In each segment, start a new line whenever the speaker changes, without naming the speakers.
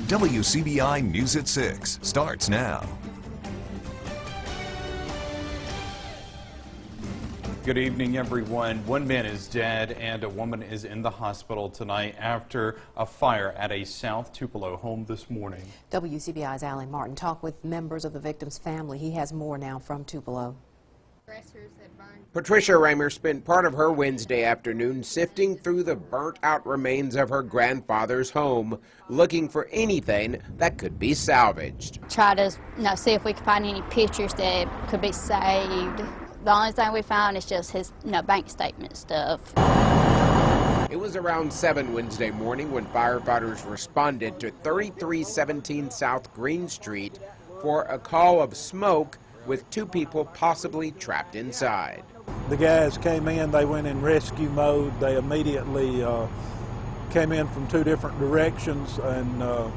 WCBI News at 6 starts now.
Good evening, everyone. One man is dead and a woman is in the hospital tonight after a fire at a South Tupelo home this morning.
WCBI's Allie Martin talked with members of the victim's family. He has more now from Tupelo.
Patricia Raymer spent part of her Wednesday afternoon sifting through the burnt-out remains of her grandfather's home, looking for anything that could be salvaged.
Try to see if we could find any pictures that could be saved. The only thing we found is just his bank statement stuff.
It was around 7 Wednesday morning when firefighters responded to 3317 South Green Street for a call of smoke with 2 people possibly trapped inside.
The guys came in, they went in rescue mode. They immediately came in from 2 different directions, and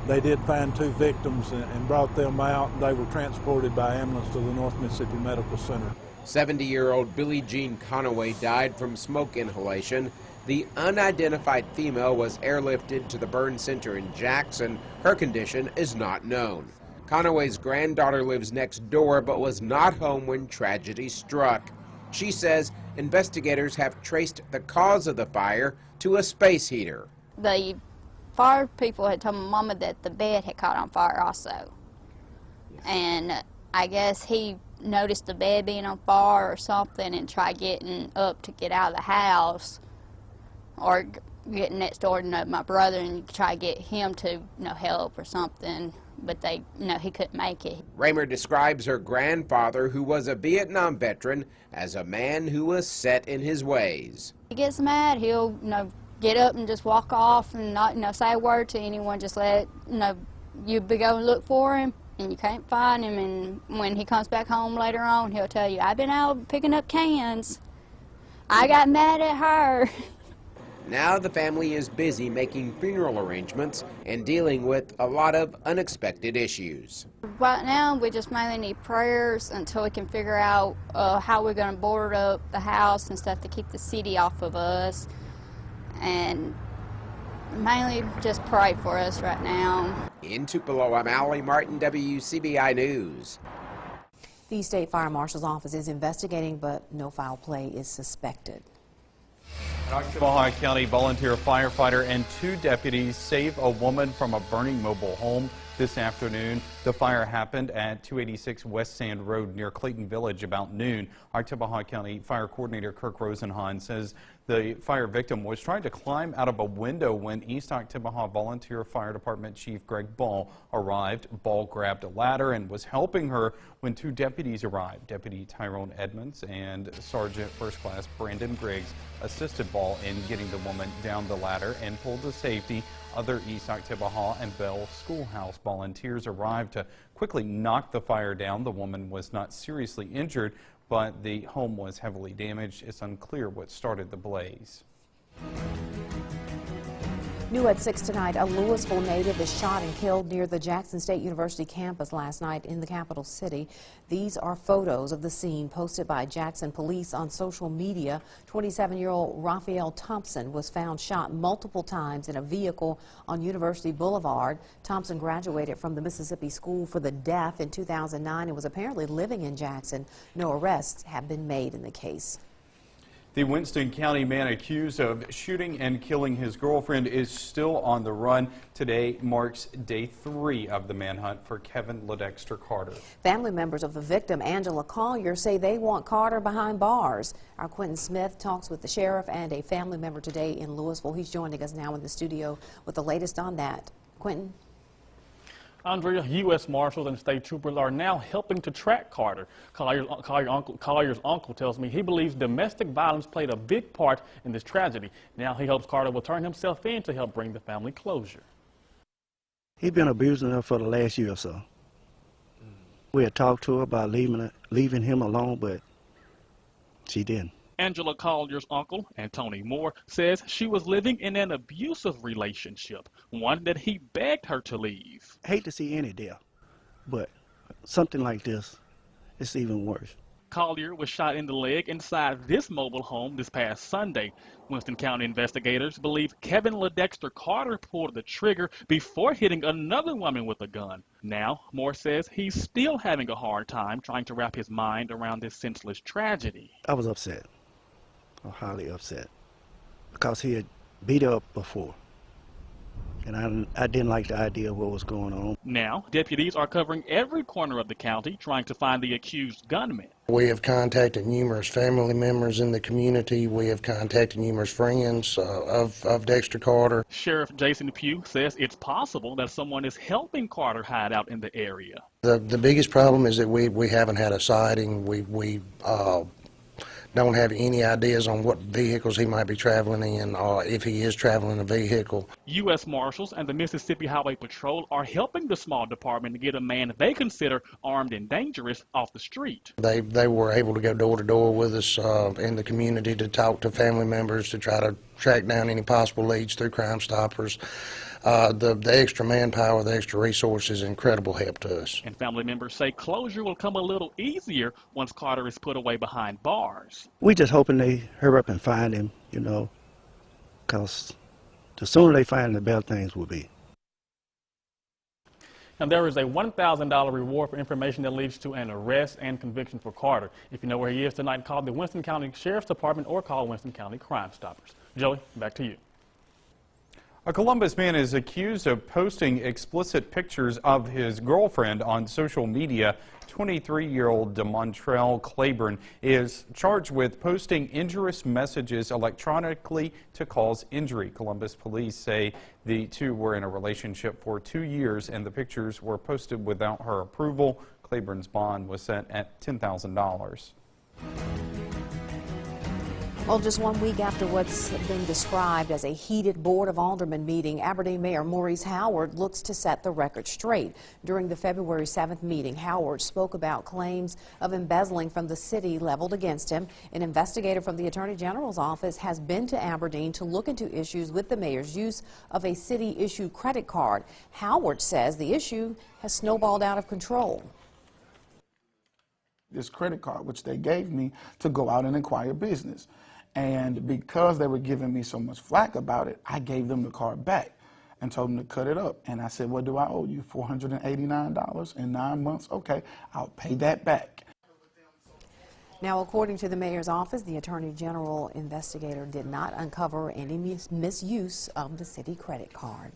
they did find 2 victims and brought them out. They were transported by ambulance to the North Mississippi Medical Center.
70-year-old Billie Jean Conaway died from smoke inhalation. The unidentified female was airlifted to the burn center in Jackson. Her condition is not known. Conaway's granddaughter lives next door but was not home when tragedy struck. She says investigators have traced the cause of the fire to a space heater.
The fire people had told my mama that the bed had caught on fire also. And I guess he noticed the bed being on fire or something and tried getting up to get out of the house or getting next door to my brother and try to get him to help or something. But he couldn't make it.
Raymer describes her grandfather, who was a Vietnam veteran, as a man who was set in his ways.
He gets mad, he'll get up and just walk off and not say a word to anyone. Just let you go and look for him, and you can't find him. And when he comes back home later on, he'll tell you, "I've been out picking up cans. I got mad at her."
Now the family is busy making funeral arrangements and dealing with a lot of unexpected issues.
Right now, we just mainly need prayers until we can figure out how we're going to board up the house and stuff to keep the city off of us. And mainly just pray for us right now.
In Tupelo, I'm Allie Martin, WCBI News.
The State Fire Marshal's office is investigating, but no foul play is suspected.
An Oklahoma County volunteer firefighter and 2 deputies save a woman from a burning mobile home this afternoon. The fire happened at 286 West Sand Road near Clayton Village about noon. Oklahoma County Fire Coordinator Kirk Rosenhan says the fire victim was trying to climb out of a window when East Oktibbeha Volunteer Fire Department Chief Greg Ball arrived. Ball grabbed a ladder and was helping her when 2 deputies arrived. Deputy Tyrone Edmonds and Sergeant First Class Brandon Griggs assisted Ball in getting the woman down the ladder and pulled to safety. Other East Oktibbeha and Bell Schoolhouse volunteers arrived to quickly knock the fire down. The woman was not seriously injured, but the home was heavily damaged. It's unclear what started the blaze.
New at 6 tonight, a Louisville native is shot and killed near the Jackson State University campus last night in the capital city. These are photos of the scene posted by Jackson police on social media. 27-year-old Raphael Thompson was found shot multiple times in a vehicle on University Boulevard. Thompson graduated from the Mississippi School for the Deaf in 2009 and was apparently living in Jackson. No arrests have been made in the case.
The Winston County man accused of shooting and killing his girlfriend is still on the run. Today marks day 3 of the manhunt for Kevin LaDexter Carter.
Family members of the victim, Angela Collier, say they want Carter behind bars. Our Quentin Smith talks with the sheriff and a family member today in Louisville. He's joining us now in the studio with the latest on that. Quentin?
Andrea, U.S. Marshals and state troopers are now helping to track Carter. Collier's uncle tells me he believes domestic violence played a big part in this tragedy. Now he hopes Carter will turn himself in to help bring the family closure.
He's been abusing her for the last year or so. We had talked to her about leaving him alone, but she didn't.
Angela Collier's uncle, Anthony Moore, says she was living in an abusive relationship, one that he begged her to leave.
I hate to see any death, but something like this, it's even worse.
Collier was shot in the leg inside this mobile home this past Sunday. Winston County investigators believe Kevin LaDexter Carter pulled the trigger before hitting another woman with a gun. Now, Moore says he's still having a hard time trying to wrap his mind around this senseless tragedy.
I was upset, highly upset, because he had beat her up before. And I didn't like the idea of what was going on.
Now, deputies are covering every corner of the county trying to find the accused gunman.
We have contacted numerous family members in the community. We have contacted numerous friends of Dexter Carter.
Sheriff Jason Pugh says it's possible that someone is helping Carter hide out in the area.
The biggest problem is that we haven't had a sighting. We don't have any ideas on what vehicles he might be traveling in, or if he is traveling a vehicle.
U.S. Marshals and the Mississippi Highway Patrol are helping the small department to get a man they consider armed and dangerous off the street.
They were able to go door to door with us in the community to talk to family members, to try to track down any possible leads through Crime Stoppers. The extra manpower, the extra resources, incredible help to us.
And family members say closure will come a little easier once Carter is put away behind bars.
We just hoping they hurry up and find him, because the sooner they find him, the better things will be.
And there is a $1,000 reward for information that leads to an arrest and conviction for Carter. If you know where he is tonight, call the Winston County Sheriff's Department or call Winston County Crime Stoppers. Joey, back to you.
A Columbus man is accused of posting explicit pictures of his girlfriend on social media. 23-year-old DeMontrell Claiborne is charged with posting injurious messages electronically to cause injury. Columbus police say the two were in a relationship for 2 years and the pictures were posted without her approval. Claiborne's bond was set at $10,000.
Well, just 1 week after what's been described as a heated Board of Aldermen meeting, Aberdeen Mayor Maurice Howard looks to set the record straight. During the February 7th meeting, Howard spoke about claims of embezzling from the city leveled against him. An investigator from the Attorney General's office has been to Aberdeen to look into issues with the mayor's use of a city-issued credit card. Howard says the issue has snowballed out of control.
This credit card, which they gave me to go out and acquire business. And because they were giving me so much flack about it, I gave them the card back and told them to cut it up. And I said, what do I owe you? $489 in 9 months? Okay, I'll pay that back.
Now, according to the mayor's office, the Attorney General investigator did not uncover any misuse of the city credit card.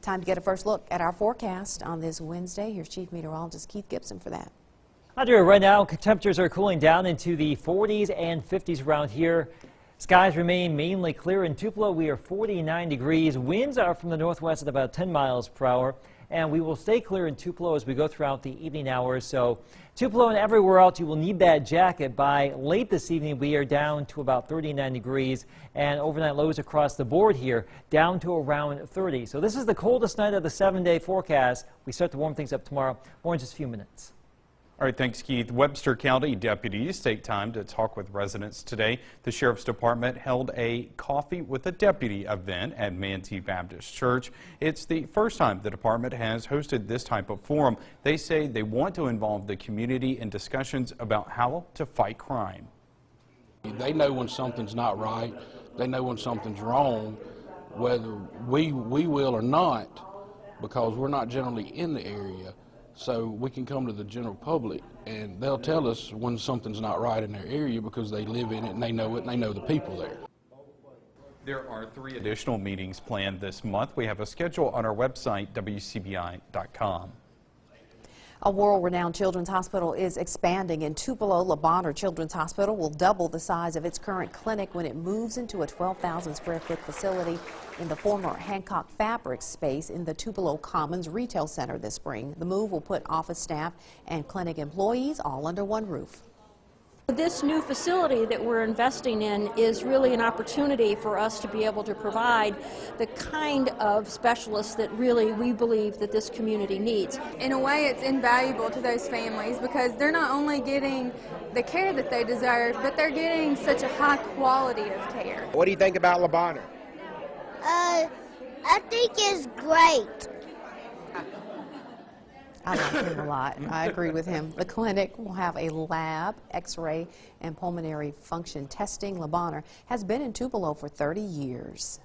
Time to get a first look at our forecast on this Wednesday. Here's Chief Meteorologist Keith Gibson for that.
Andrea, right now temperatures are cooling down into the 40s and 50s around here. Skies remain mainly clear. In Tupelo, we are 49 degrees. Winds are from the northwest at about 10 miles per hour. And we will stay clear in Tupelo as we go throughout the evening hours. So Tupelo and everywhere else, you will need that jacket. By late this evening, we are down to about 39 degrees. And overnight lows across the board here down to around 30. So this is the coldest night of the 7-day forecast. We start to warm things up tomorrow. More in just a few minutes.
All right, thanks, Keith. Webster County deputies take time to talk with residents today. The Sheriff's Department held a coffee with a deputy event at Manti Baptist Church. It's the first time the department has hosted this type of forum. They say they want to involve the community in discussions about how to fight crime.
They know when something's not right. They know when something's wrong, whether we will or not, because we're not generally in the area. So we can come to the general public and they'll tell us when something's not right in their area because they live in it and they know it and they know the people there.
There are 3 additional meetings planned this month. We have a schedule on our website, WCBI.com.
A world-renowned children's hospital is expanding in Tupelo. Le Bonheur Children's Hospital will double the size of its current clinic when it moves into a 12,000 square foot facility in the former Hancock Fabrics space in the Tupelo Commons Retail Center this spring. The move will put office staff and clinic employees all under one roof.
This new facility that we're investing in is really an opportunity for us to be able to provide the kind of specialists that really we believe that this community needs.
In a way, it's invaluable to those families because they're not only getting the care that they deserve, but they're getting such a high quality of care.
What do you think about Le Bonheur?
I think it's great.
I like him a lot. I agree with him. The clinic will have a lab, x-ray, and pulmonary function testing. LeBonner has been in Tupelo for 30 years.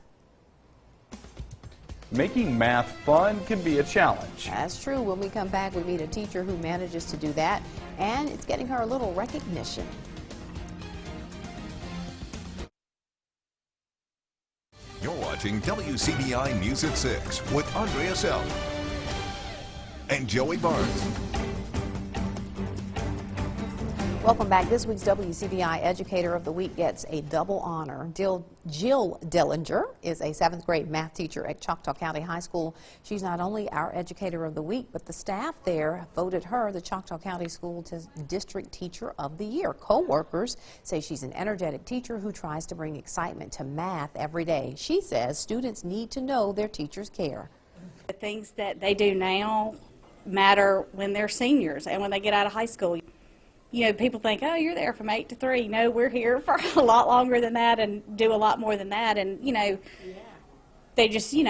Making math fun can be a challenge.
That's true. When we come back, we meet a teacher who manages to do that, and it's getting her a little recognition.
You're watching WCBI News at 6 with Andrea Self and Joey Barnes.
Welcome back. This week's WCBI Educator of the Week gets a double honor. Jill Dillinger is a 7th grade math teacher at Choctaw County High School. She's not only our Educator of the Week, but the staff there voted her the Choctaw County School District Teacher of the Year. Co-workers say she's an energetic teacher who tries to bring excitement to math every day. She says students need to know their teachers care.
The things that they do now matter when they're seniors and when they get out of high school. You know, people think, oh, you're there from 8 to 3. No, we're here for a lot longer than that and do a lot more than that. And, you know, they just need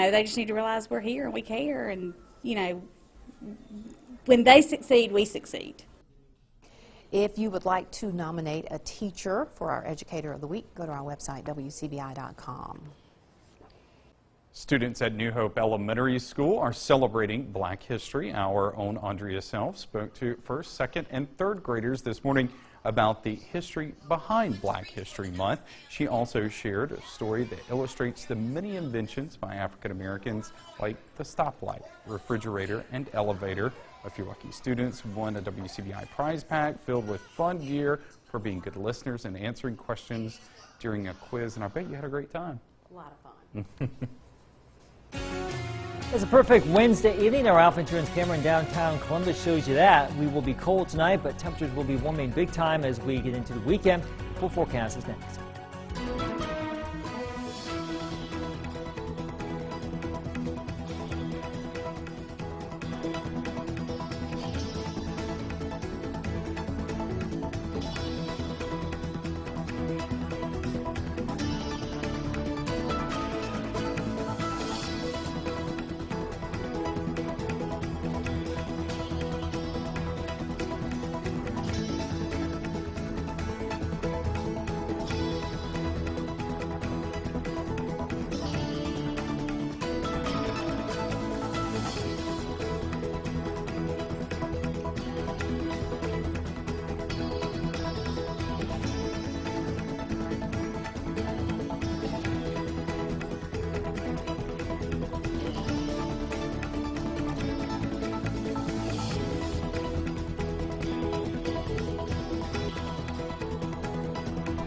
to realize we're here and we care. And, you know, when they succeed, we succeed.
If you would like to nominate a teacher for our Educator of the Week, go to our website, WCBI.com.
Students at New Hope Elementary School are celebrating Black History. Our own Andrea Self spoke to 1st, 2nd, and 3rd graders this morning about the history behind Black History Month. She also shared a story that illustrates the many inventions by African Americans, like the stoplight, refrigerator, and elevator. A few lucky students won a WCBI prize pack filled with fun gear for being good listeners and answering questions during a quiz, and I bet you had a great time.
A lot of fun.
It's a perfect Wednesday evening. Our Alpha Insurance camera in downtown Columbus shows you that. We will be cold tonight, but temperatures will be warming big time as we get into the weekend. Full forecast is next.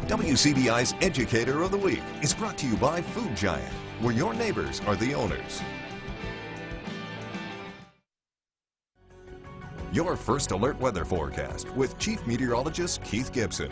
WCBI's Educator of the Week is brought to you by Food Giant, where your neighbors are the owners. Your First Alert weather forecast with Chief Meteorologist Keith Gibson.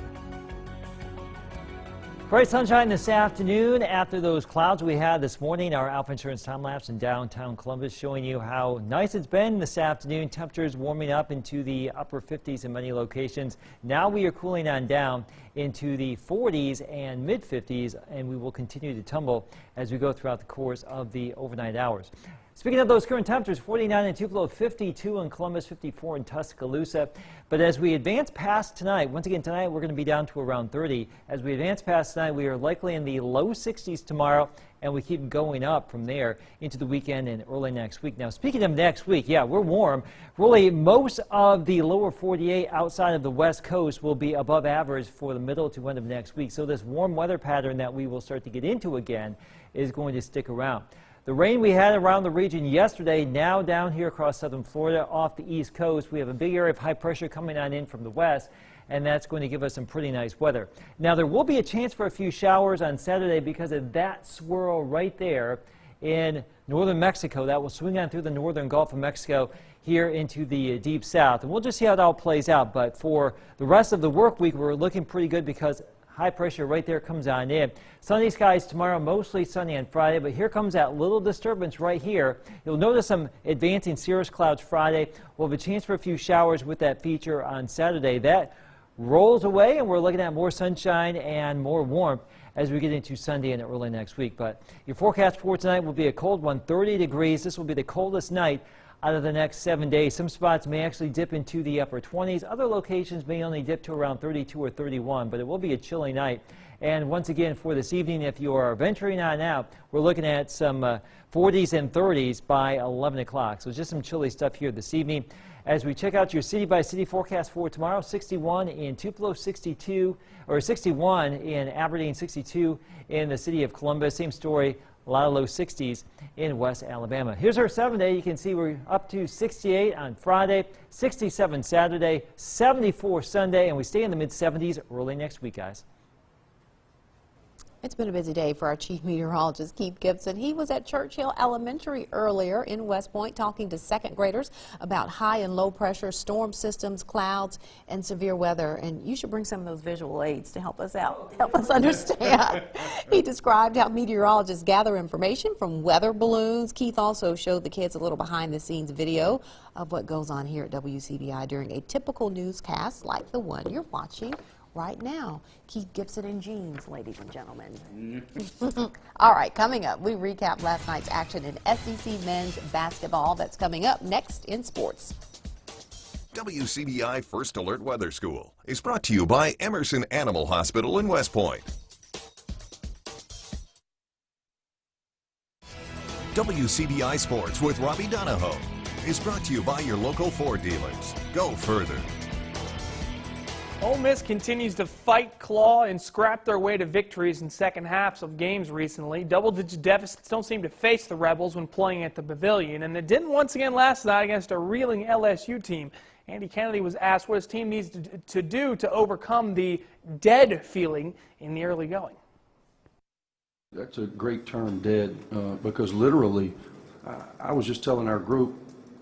Bright sunshine this afternoon after those clouds we had this morning. Our Alpha Insurance time lapse in downtown Columbus showing you how nice it's been this afternoon. Temperatures warming up into the upper 50s in many locations. Now we are cooling on down into the 40s and mid 50s, and we will continue to tumble as we go throughout the course of the overnight hours. Speaking of those current temperatures, 49 in Tupelo, 52 in Columbus, 54 in Tuscaloosa. But as we advance past tonight, once again tonight we're going to be down to around 30. As we advance past tonight, we are likely in the low 60s tomorrow, and we keep going up from there into the weekend and early next week. Now, speaking of next week, yeah, we're warm. Really, most of the lower 48 outside of the west coast will be above average for the middle to end of next week. So this warm weather pattern that we will start to get into again is going to stick around. The rain we had around the region yesterday, now down here across southern Florida off the east coast. We have a big area of high pressure coming on in from the west, and that's going to give us some pretty nice weather. Now, there will be a chance for a few showers on Saturday because of that swirl right there in northern Mexico. That will swing on through the northern Gulf of Mexico here into the deep south. And we'll just see how it all plays out. But for the rest of the work week, we're looking pretty good because high pressure right there comes on in. Sunny skies tomorrow, mostly sunny on Friday, but here comes that little disturbance right here. You'll notice some advancing cirrus clouds Friday. We'll have a chance for a few showers with that feature on Saturday. That rolls away, and we're looking at more sunshine and more warmth as we get into Sunday and early next week. But your forecast for tonight will be a cold one, 30 degrees. This will be the coldest night out of the next 7 days. Some spots may actually dip into the upper 20s. Other locations may only dip to around 32 or 31, but it will be a chilly night. And once again, for this evening, if you are venturing on out, we're looking at some 40s and 30s by 11 o'clock. So just some chilly stuff here this evening. As we check out your city-by-city forecast for tomorrow, 61 in Tupelo, 61 in Aberdeen, 62 in the city of Columbus. Same story, a lot of low 60s in West Alabama. Here's our 7-day. You can see we're up to 68 on Friday, 67 Saturday, 74 Sunday, and we stay in the mid-70s early next week, guys.
It's been a busy day for our chief meteorologist, Keith Gibson. He was at Churchill Elementary earlier in West Point talking to second graders about high and low pressure, storm systems, clouds, and severe weather. And you should bring some of those visual aids to help us out, help us understand. He described how meteorologists gather information from weather balloons. Keith also showed the kids a little behind-the-scenes video of what goes on here at WCBI during a typical newscast like the one you're watching right now. Keith Gibson in jeans, ladies and gentlemen. All right, coming up, we recap last night's action in SEC men's basketball. That's coming up next in sports.
WCBI First Alert Weather School is brought to you by Emerson Animal Hospital in West Point. WCBI Sports with Robbie Donahoe is brought to you by your local Ford dealers. Go further.
Ole Miss continues to fight, claw, and scrap their way to victories in second halves of games recently. Double-digit deficits don't seem to face the Rebels when playing at the Pavilion, and it didn't once again last night against a reeling LSU team. Andy Kennedy was asked what his team needs to do to overcome the dead feeling in the early going.
That's a great term, dead, because literally, I was just telling our group,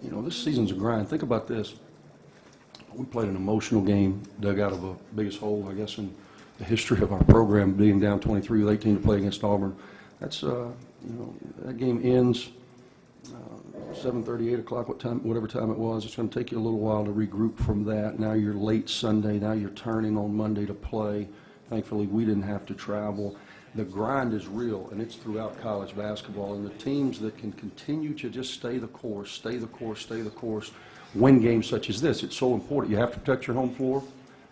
you know, this season's a grind. Think about this. We played an emotional game, dug out of the biggest hole, I guess, in the history of our program, being down 23 with 18 to play against Auburn. That's, you know, that game ends 7:30, 8 o'clock, whatever time it was. It's going to take you a little while to regroup from that. Now you're late Sunday. Now you're turning on Monday to play. Thankfully, we didn't have to travel. The grind is real, and it's throughout college basketball. And the teams that can continue to just stay the course, win games such as this. It's so important. You have to protect your home floor.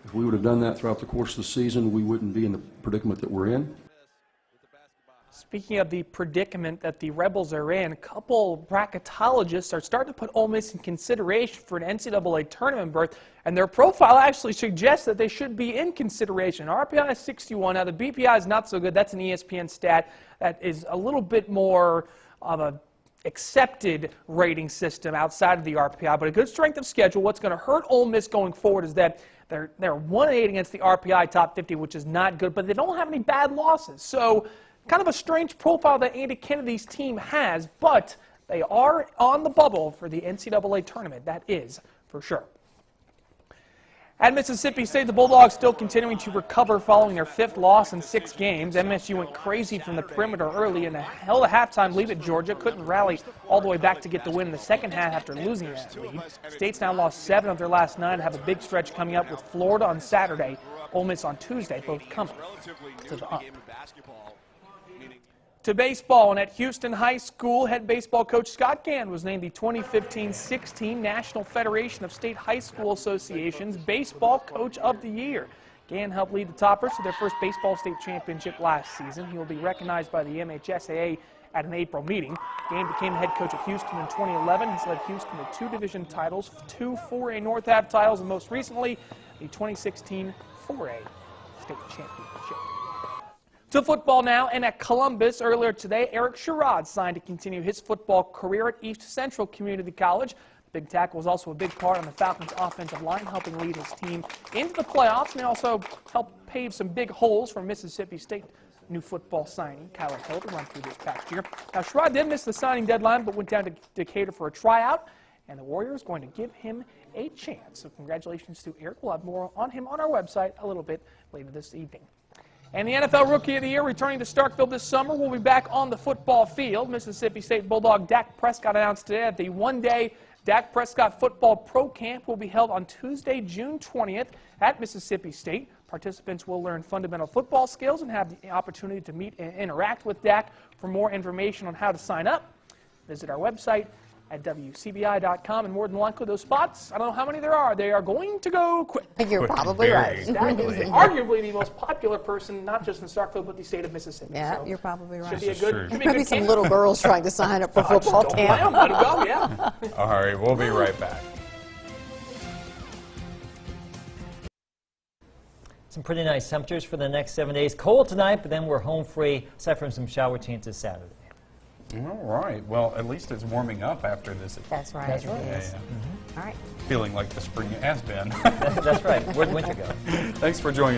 If we would have done that throughout the course of the season, we wouldn't be in the predicament that we're in.
Speaking of the predicament that the Rebels are in, a couple bracketologists are starting to put Ole Miss in consideration for an NCAA tournament berth, and their profile actually suggests that they should be in consideration. RPI is 61. Now, the BPI is not so good. That's an ESPN stat that is a little bit more of a accepted rating system outside of the RPI, but a good strength of schedule. What's going to hurt Ole Miss going forward is that they're 1-8 against the RPI top 50, which is not good, but they don't have any bad losses. So kind of a strange profile that Andy Kennedy's team has, but they are on the bubble for the NCAA tournament. That is for sure. At Mississippi State, the Bulldogs still continuing to recover following their 5th loss in 6 games. MSU went crazy from the perimeter early and held a halftime lead at Georgia. Couldn't rally all the way back to get the win in the second half after losing that lead. State's now lost 7 of their last 9 and have a big stretch coming up with Florida on Saturday, Ole Miss on Tuesday, both coming to the up. To baseball, and at Houston High School, head baseball coach Scott Gand was named the 2015-16 National Federation of State High School Associations Baseball Coach of the Year. Gand helped lead the Toppers to their first baseball state championship last season. He will be recognized by the MHSAA at an April meeting. Gand became head coach at Houston in 2011. He's led Houston to 2 division titles, 2 4A North Ave titles, and most recently, the 2016 4A state championship. To football now, and at Columbus earlier today, Eric Sherrod signed to continue his football career at East Central Community College. The big tackle was also a big part on the Falcons' offensive line, helping lead his team into the playoffs, and they also helped pave some big holes for Mississippi State new football signing, Kyler Hill, to run through this past year. Now, Sherrod did miss the signing deadline, but went down to Decatur for a tryout, and the Warriors going to give him a chance. So congratulations to Eric. We'll have more on him on our website a little bit later this evening. And the NFL Rookie of the Year returning to Starkville this summer will be back on the football field. Mississippi State Bulldog Dak Prescott announced today that the one-day Dak Prescott Football Pro Camp will be held on Tuesday, June 20th at Mississippi State. Participants will learn fundamental football skills and have the opportunity to meet and interact with Dak. For more information on how to sign up, visit our website at WCBI.com. And more than likely, those spots, I don't know how many there are, they are going to go quick.
You're probably right.
That is arguably the most popular person, not just in Starkville, but the state of Mississippi.
Yeah,
So
you're probably right.
should be a good, should be a
Maybe
good
some
camp.
little girls trying to sign up for football
Don't
camp.
blame 'em. Let 'em go, yeah.
All right, we'll be right back.
Some pretty nice temperatures for the next 7 days. Cold tonight, but then we're home free, aside from some shower chances Saturday.
All right. Well, at least it's warming up after this.
That's right.
That's
it
right.
is.
Yeah.
All right.
Feeling like the spring has been.
That's right. Where'd winter go?
Thanks for joining.